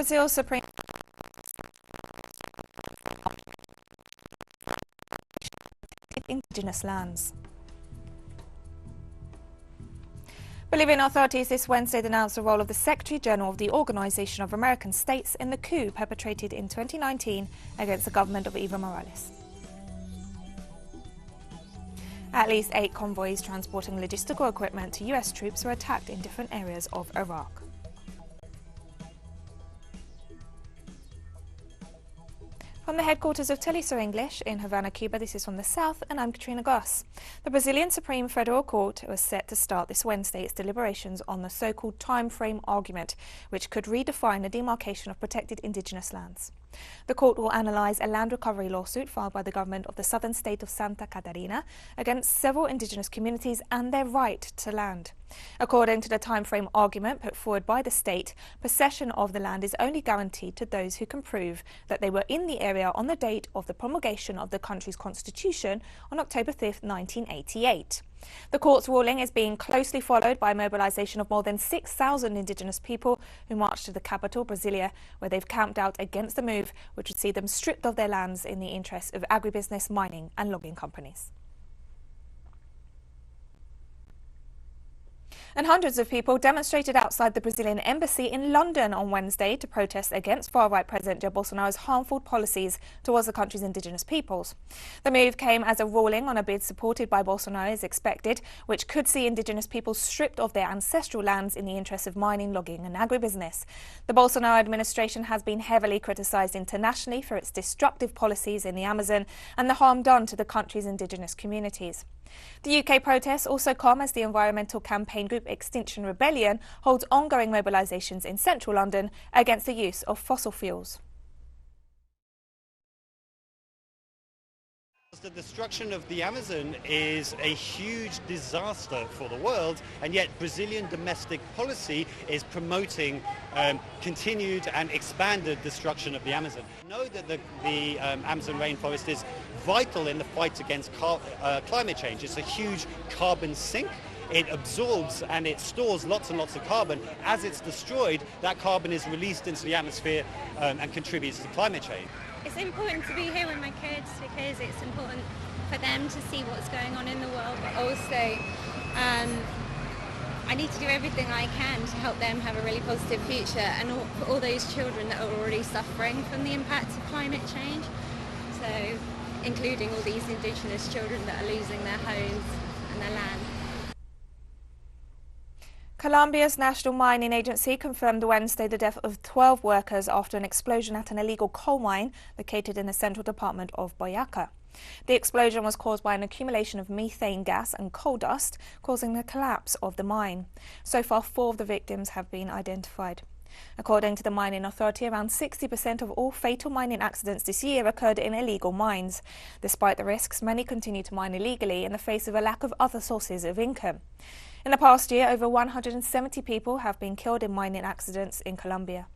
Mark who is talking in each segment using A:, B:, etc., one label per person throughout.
A: Brazil's Supreme Indigenous lands. Bolivian authorities this Wednesday denounced the role of the Secretary General of the Organization of American States in the coup perpetrated in 2019 against the government of Evo Morales. At least 8 convoys transporting logistical equipment to US troops were attacked in different areas of Iraq. From the headquarters of teleSUR English in Havana, Cuba, this is From the South, and I'm Katrina Goss. The Brazilian Supreme Federal Court was set to start this Wednesday its deliberations on the so-called time frame argument, which could redefine the demarcation of protected indigenous lands. The court will analyse a land recovery lawsuit filed by the government of the southern state of Santa Catarina against several indigenous communities and their right to land. According to the time frame argument put forward by the state, possession of the land is only guaranteed to those who can prove that they were in the area on the date of the promulgation of the country's constitution on October 5, 1988. The court's ruling is being closely followed by a mobilisation of more than 6,000 indigenous people who marched to the capital, Brasilia, where they've camped out against the move, which would see them stripped of their lands in the interest of agribusiness, mining and logging companies. And hundreds of people demonstrated outside the Brazilian embassy in London on Wednesday to protest against far-right President Jair Bolsonaro's harmful policies towards the country's indigenous peoples. The move came as a ruling on a bid supported by Bolsonaro as expected, which could see indigenous peoples stripped of their ancestral lands in the interest of mining, logging and agribusiness. The Bolsonaro administration has been heavily criticised internationally for its destructive policies in the Amazon and the harm done to the country's indigenous communities. The UK protests also come as the environmental campaign group Extinction Rebellion holds ongoing mobilisations in central London against the use of fossil fuels.
B: The destruction of the Amazon is a huge disaster for the world, and yet Brazilian domestic policy is promoting continued and expanded destruction of the Amazon. We know that the Amazon rainforest is vital in the fight against climate change. It's a huge carbon sink. It absorbs and it stores lots and lots of carbon. As it's destroyed, that carbon is released into the atmosphere and contributes to climate change.
C: It's important to be here with my kids because it's important for them to see what's going on in the world, but also I need to do everything I can to help them have a really positive future, and for all those children that are already suffering from the impacts of climate change, so including all these indigenous children that are losing their homes and their land.
A: Colombia's National Mining Agency confirmed Wednesday the death of 12 workers after an explosion at an illegal coal mine located in the central department of Boyacá. The explosion was caused by an accumulation of methane gas and coal dust, causing the collapse of the mine. So far, 4 of the victims have been identified. According to the mining authority, around 60% of all fatal mining accidents this year occurred in illegal mines. Despite the risks, many continue to mine illegally in the face of a lack of other sources of income. In the past year, over 170 people have been killed in mining accidents in Colombia.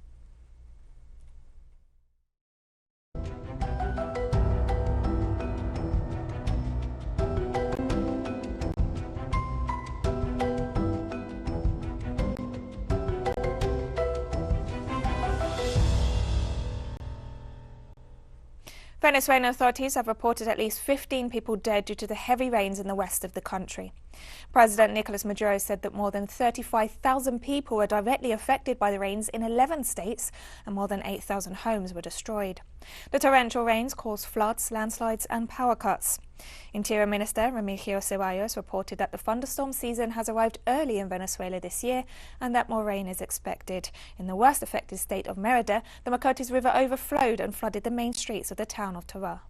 A: Venezuelan authorities have reported at least 15 people dead due to the heavy rains in the west of the country. President Nicolas Maduro said that more than 35,000 people were directly affected by the rains in 11 states and more than 8,000 homes were destroyed. The torrential rains caused floods, landslides and power cuts. Interior Minister Remigio Ceballos reported that the thunderstorm season has arrived early in Venezuela this year and that more rain is expected. In the worst affected state of Mérida, the Macotis River overflowed and flooded the main streets of the town of Tará.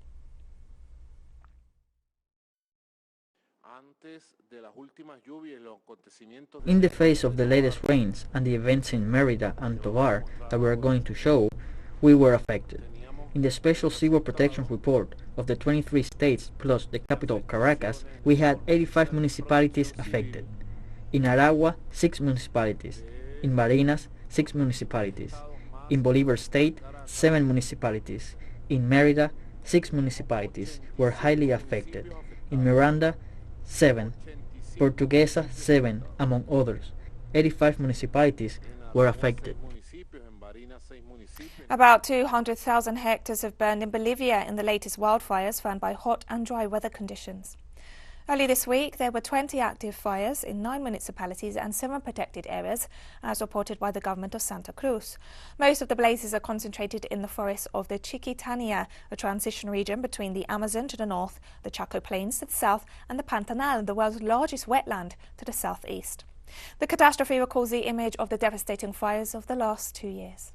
D: In the face of the latest rains and the events in Mérida and Tovar that we are going to show, we were affected. In the special civil protection report of the 23 states plus the capital Caracas, we had 85 municipalities affected. In Aragua, 6 municipalities. In Barinas, 6 municipalities. In Bolívar State, 7 municipalities. In Mérida, 6 municipalities were highly affected. In Miranda, 7. Portuguesa, 7, among others. 85 municipalities were affected.
A: About 200,000 hectares have burned in Bolivia in the latest wildfires found by hot and dry weather conditions. Early this week, there were 20 active fires in 9 municipalities and 7 protected areas, as reported by the government of Santa Cruz. Most of the blazes are concentrated in the forests of the Chiquitania, a transition region between the Amazon to the north, the Chaco Plains to the south, and the Pantanal, the world's largest wetland, to the southeast. The catastrophe recalls the image of the devastating fires of the last 2 years.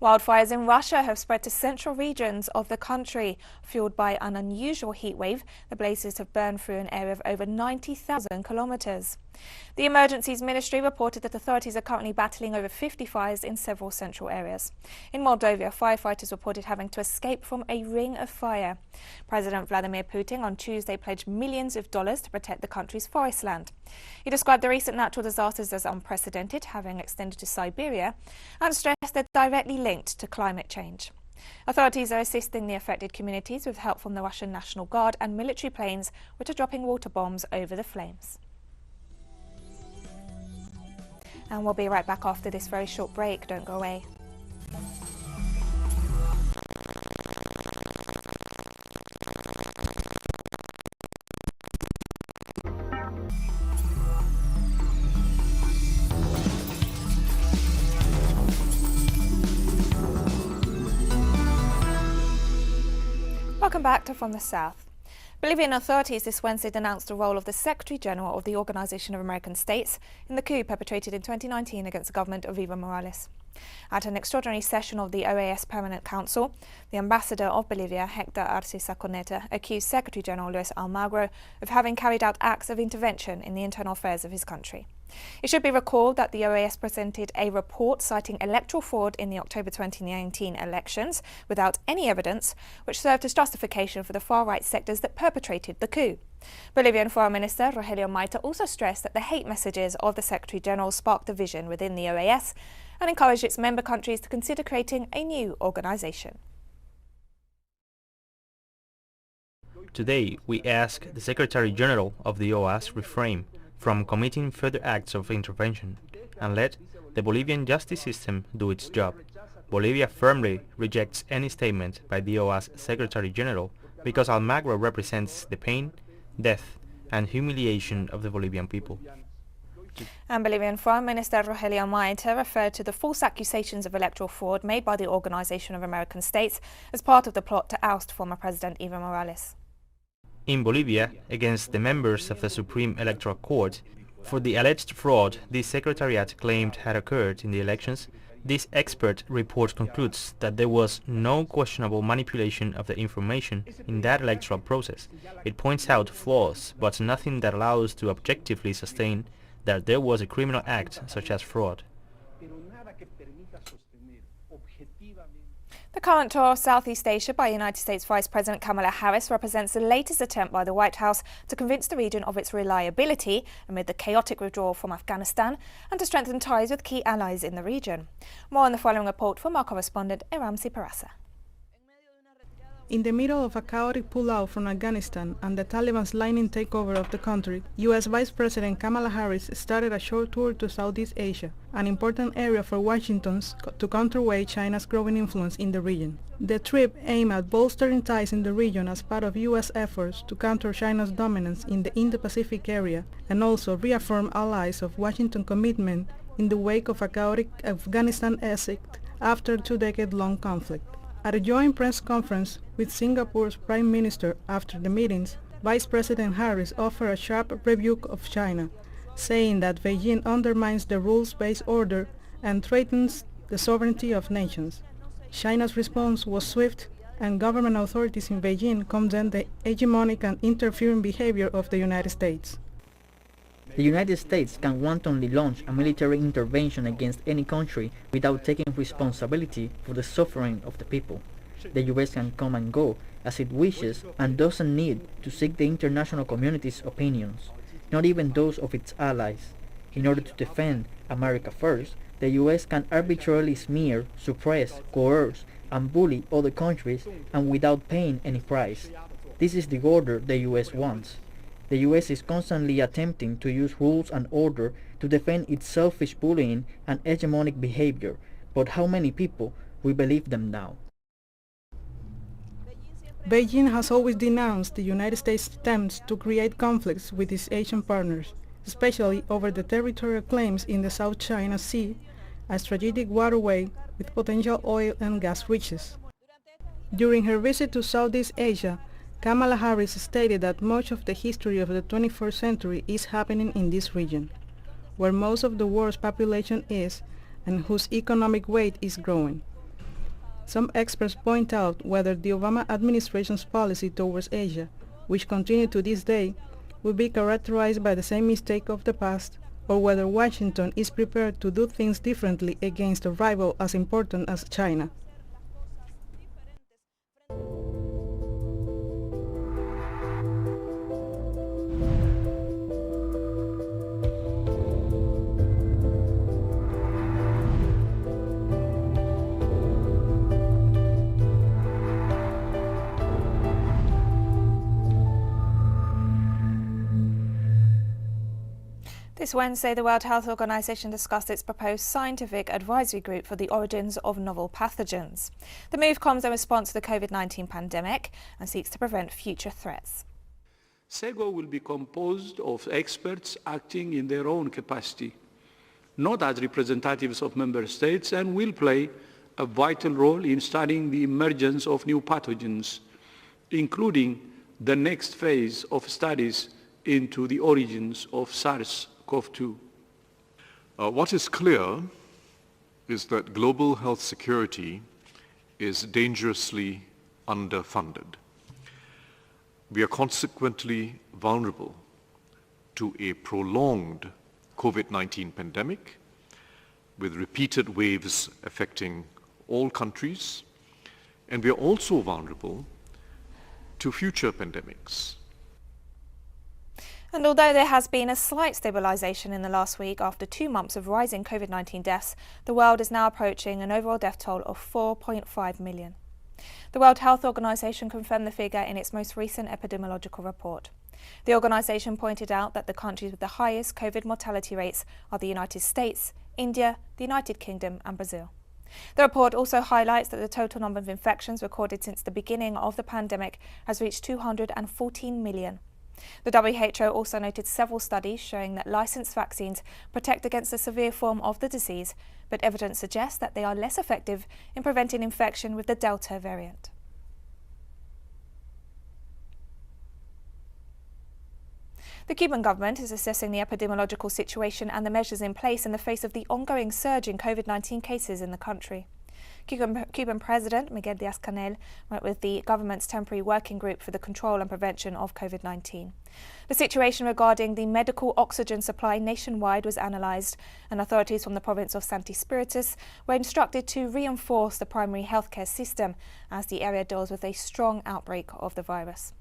A: Wildfires in Russia have spread to central regions of the country. Fueled by an unusual heat wave, the blazes have burned through an area of over 90,000 kilometres. The Emergencies Ministry reported that authorities are currently battling over 50 fires in several central areas. In Moldova, firefighters reported having to escape from a ring of fire. President Vladimir Putin on Tuesday pledged millions of dollars to protect the country's forest land. He described the recent natural disasters as unprecedented, having extended to Siberia, and stressed they're directly linked to climate change. Authorities are assisting the affected communities with help from the Russian National Guard and military planes, which are dropping water bombs over the flames. And we'll be right back after this very short break. Don't go away. Welcome back to From the South. Bolivian authorities this Wednesday denounced the role of the Secretary General of the Organization of American States in the coup perpetrated in 2019 against the government of Evo Morales. At an extraordinary session of the OAS Permanent Council, the ambassador of Bolivia, Hector Arce Saconeta, accused Secretary General Luis Almagro of having carried out acts of intervention in the internal affairs of his country. It should be recalled that the OAS presented a report citing electoral fraud in the October 2019 elections without any evidence, which served as justification for the far-right sectors that perpetrated the coup. Bolivian Foreign Minister Rogelio Maita also stressed that the hate messages of the Secretary General sparked division within the OAS and encouraged its member countries to consider creating a new organisation.
E: Today, we ask the Secretary General of the OAS refrain from committing further acts of intervention and let the Bolivian justice system do its job. Bolivia firmly rejects any statement by the OAS Secretary General because Almagro represents the pain, death and humiliation of the Bolivian people.
A: And Bolivian Foreign Minister Rogelio Maita referred to the false accusations of electoral fraud made by the Organization of American States as part of the plot to oust former President Evo Morales.
E: In Bolivia, against the members of the Supreme Electoral Court, for the alleged fraud this Secretariat claimed had occurred in the elections, this expert report concludes that there was no questionable manipulation of the information in that electoral process. It points out flaws, but nothing that allows to objectively sustain that there was a criminal act such as fraud.
A: The current tour of Southeast Asia by United States Vice President Kamala Harris represents the latest attempt by the White House to convince the region of its reliability amid the chaotic withdrawal from Afghanistan and to strengthen ties with key allies in the region. More on the following report from our correspondent Eramsi Parasa.
F: In the middle of a chaotic pullout from Afghanistan and the Taliban's lightning takeover of the country, U.S. Vice President Kamala Harris started a short tour to Southeast Asia, an important area for Washington to counterweight China's growing influence in the region. The trip aimed at bolstering ties in the region as part of U.S. efforts to counter China's dominance in the Indo-Pacific area and also reaffirm allies of Washington's commitment in the wake of a chaotic Afghanistan exit after a 2-decade-long conflict. At a joint press conference with Singapore's Prime Minister after the meetings, Vice President Harris offered a sharp rebuke of China, saying that Beijing undermines the rules-based order and threatens the sovereignty of nations. China's response was swift, and government authorities in Beijing condemned the hegemonic and interfering behavior of the United States.
D: The United States can wantonly launch a military intervention against any country without taking responsibility for the suffering of the people. The US can come and go as it wishes and doesn't need to seek the international community's opinions, not even those of its allies. In order to defend America first, the US can arbitrarily smear, suppress, coerce, and bully other countries and without paying any price. This is the order the US wants. The US is constantly attempting to use rules and order to to defend its selfish bullying and hegemonic behavior, but how many people will believe them now?
F: Beijing has always denounced the United States' attempts to create conflicts with its Asian partners, especially over the territorial claims in the South China Sea, a strategic waterway with potential oil and gas riches. During her visit to Southeast Asia, Kamala Harris stated that much of the history of the 21st century is happening in this region, where most of the world's population is and whose economic weight is growing. Some experts point out whether the Obama administration's policy towards Asia, which continued to this day, will be characterized by the same mistake of the past, or whether Washington is prepared to do things differently against a rival as important as China.
A: This Wednesday, the World Health Organization discussed its proposed scientific advisory group for the origins of novel pathogens. The move comes in response to the COVID-19 pandemic and seeks to prevent future threats.
G: SEGO will be composed of experts acting in their own capacity, not as representatives of member states, and will play a vital role in studying the emergence of new pathogens, including the next phase of studies into the origins of SARS-CoV-2.
H: What is clear is that global health security is dangerously underfunded. We are consequently vulnerable to a prolonged COVID-19 pandemic with repeated waves affecting all countries, and we are also vulnerable to future pandemics.
A: And although there has been a slight stabilisation in the last week after 2 months of rising COVID-19 deaths, the world is now approaching an overall death toll of 4.5 million. The World Health Organization confirmed the figure in its most recent epidemiological report. The organisation pointed out that the countries with the highest COVID mortality rates are the United States, India, the United Kingdom and Brazil. The report also highlights that the total number of infections recorded since the beginning of the pandemic has reached 214 million. The WHO also noted several studies showing that licensed vaccines protect against a severe form of the disease, but evidence suggests that they are less effective in preventing infection with the Delta variant. The Cuban government is assessing the epidemiological situation and the measures in place in the face of the ongoing surge in COVID-19 cases in the country. Cuban President Miguel Díaz-Canel met with the government's temporary working group for the control and prevention of COVID-19. The situation regarding the medical oxygen supply nationwide was analysed, and authorities from the province of Santi Spiritus were instructed to reinforce the primary healthcare system as the area deals with a strong outbreak of the virus.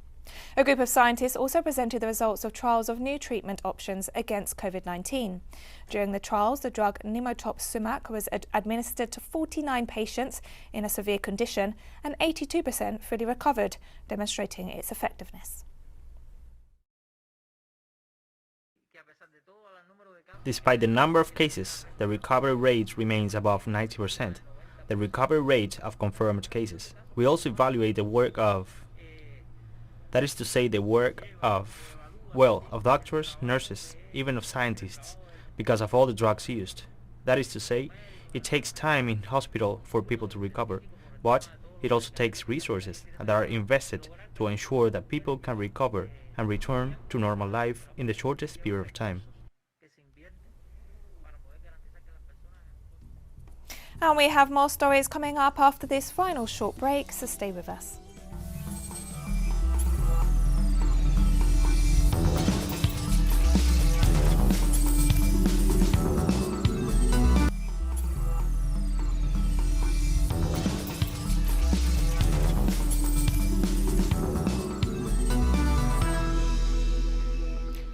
A: A group of scientists also presented the results of trials of new treatment options against COVID-19. During the trials, the drug nimotop-sumac was administered to 49 patients in a severe condition, and 82% fully recovered, demonstrating its effectiveness.
E: Despite the number of cases, the recovery rate remains above 90%, the recovery rate of confirmed cases. We also evaluate the work of doctors, nurses, even of scientists, because of all the drugs used. That is to say, it takes time in hospital for people to recover, but it also takes resources that are invested to ensure that people can recover and return to normal life in the shortest period of time.
A: And we have more stories coming up after this final short break, so stay with us.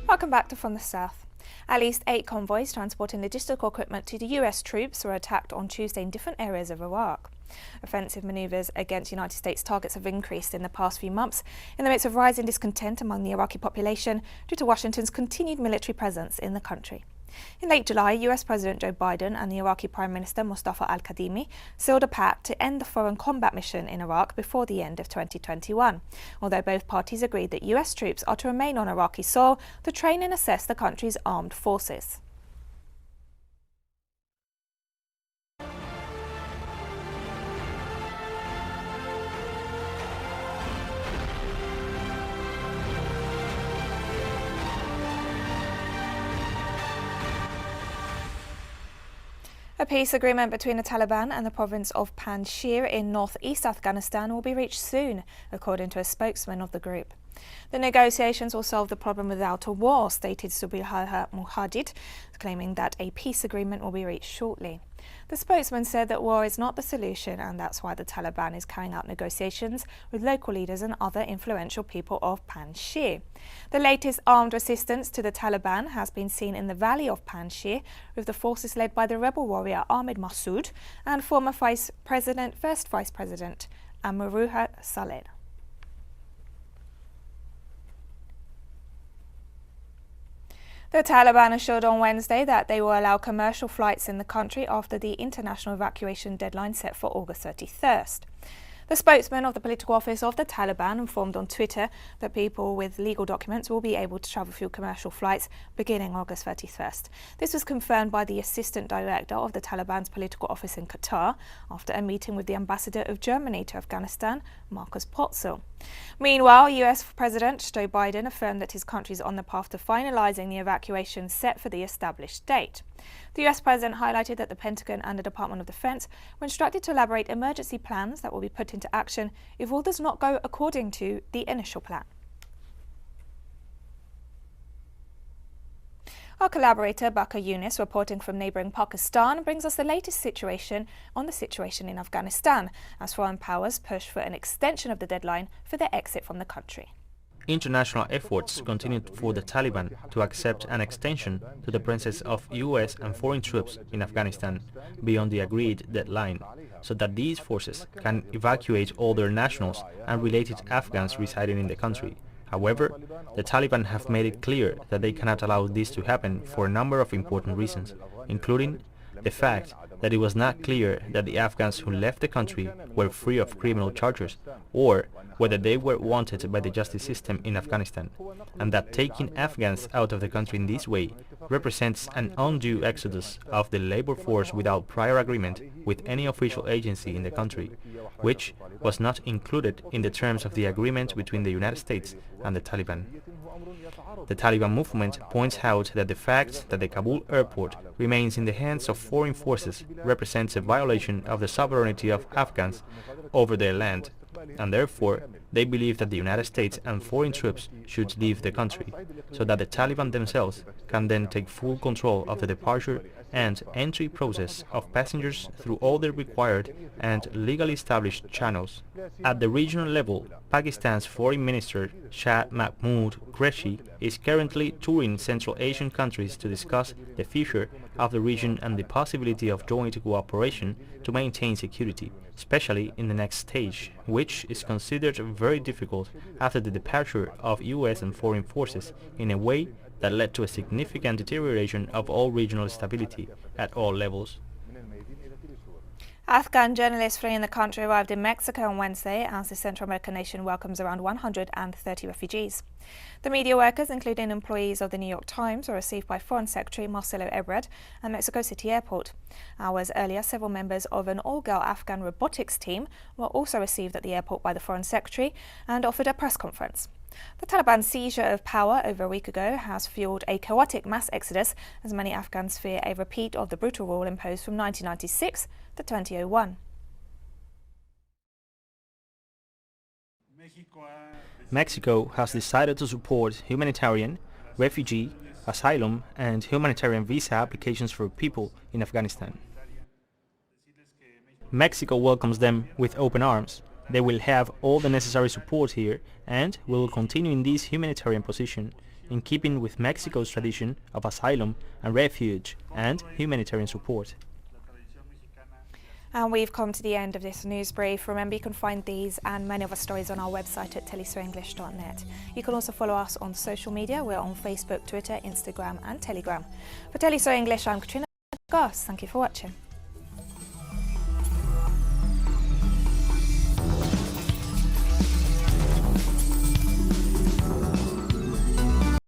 A: Welcome back to From the South. At least 8 convoys transporting logistical equipment to the US troops were attacked on Tuesday in different areas of Iraq. Offensive manoeuvres against United States targets have increased in the past few months in the midst of rising discontent among the Iraqi population due to Washington's continued military presence in the country. In late July, US President Joe Biden and the Iraqi Prime Minister Mustafa al-Kadhimi sealed a pact to end the foreign combat mission in Iraq before the end of 2021. Although both parties agreed that US troops are to remain on Iraqi soil to train and assess the country's armed forces. A peace agreement between the Taliban and the province of Panshi in northeast Afghanistan will be reached soon, according to a spokesman of the group. The negotiations will solve the problem without a war, stated Subiha Mujahid, claiming that a peace agreement will be reached shortly. The spokesman said that war is not the solution, and that's why the Taliban is carrying out negotiations with local leaders and other influential people of Panshi. The latest armed resistance to the Taliban has been seen in the valley of Panshi, with the forces led by the rebel warrior Ahmed Massoud and former First Vice President Amruha Saleh. The Taliban assured on Wednesday that they will allow commercial flights in the country after the international evacuation deadline set for August 31st. The spokesman of the political office of the Taliban informed on Twitter that people with legal documents will be able to travel through commercial flights beginning August 31st. This was confirmed by the assistant director of the Taliban's political office in Qatar after a meeting with the ambassador of Germany to Afghanistan, Markus Potzel. Meanwhile, US President Joe Biden affirmed that his country is on the path to finalizing the evacuation set for the established date. The US President highlighted that the Pentagon and the Department of Defense were instructed to elaborate emergency plans that will be put into action if all does not go according to the initial plan. Our collaborator Bakar Yunus, reporting from neighbouring Pakistan, brings us the latest situation on the situation in Afghanistan as foreign powers push for an extension of the deadline for their exit from the country.
E: International efforts continued for the Taliban to accept an extension to the presence of US and foreign troops in Afghanistan beyond the agreed deadline, so that these forces can evacuate all their nationals and related Afghans residing in the country. However, the Taliban have made it clear that they cannot allow this to happen for a number of important reasons, including the fact that it was not clear that the Afghans who left the country were free of criminal charges or whether they were wanted by the justice system in Afghanistan, and that taking Afghans out of the country in this way represents an undue exodus of the labor force without prior agreement with any official agency in the country, which was not included in the terms of the agreement between the United States and the Taliban. The Taliban movement points out that the fact that the Kabul airport remains in the hands of foreign forces represents a violation of the sovereignty of Afghans over their land, and therefore they believe that the United States and foreign troops should leave the country, so that the Taliban themselves can then take full control of the departure and entry process of passengers through all the required and legally established channels. At the regional level, Pakistan's Foreign Minister Shah Mahmood Qureshi is currently touring Central Asian countries to discuss the future of the region and the possibility of joint cooperation to maintain security, especially in the next stage, which is considered very difficult after the departure of US and foreign forces in a way that led to a significant deterioration of all regional stability at all levels.
A: Afghan journalists fleeing the country arrived in Mexico on Wednesday as the Central American nation welcomes around 130 refugees. The media workers, including employees of the New York Times, were received by Foreign Secretary Marcelo Ebrard at Mexico City Airport. Hours earlier, several members of an all-girl Afghan robotics team were also received at the airport by the Foreign Secretary and offered a press conference. The Taliban's seizure of power over a week ago has fueled a chaotic mass exodus as many Afghans fear a repeat of the brutal rule imposed from 1996 to 2001.
E: Mexico has decided to support humanitarian, refugee, asylum and humanitarian visa applications for people in Afghanistan. Mexico welcomes them with open arms. They will have all the necessary support here and will continue in this humanitarian position, in keeping with Mexico's tradition of asylum and refuge and humanitarian support.
A: And we've come to the end of this news brief. Remember, you can find these and many other stories on our website at telesurenglish.net. You can also follow us on social media. We're on Facebook, Twitter, Instagram and Telegram. For teleSUR English, I'm Katrina Goss. Thank you for watching.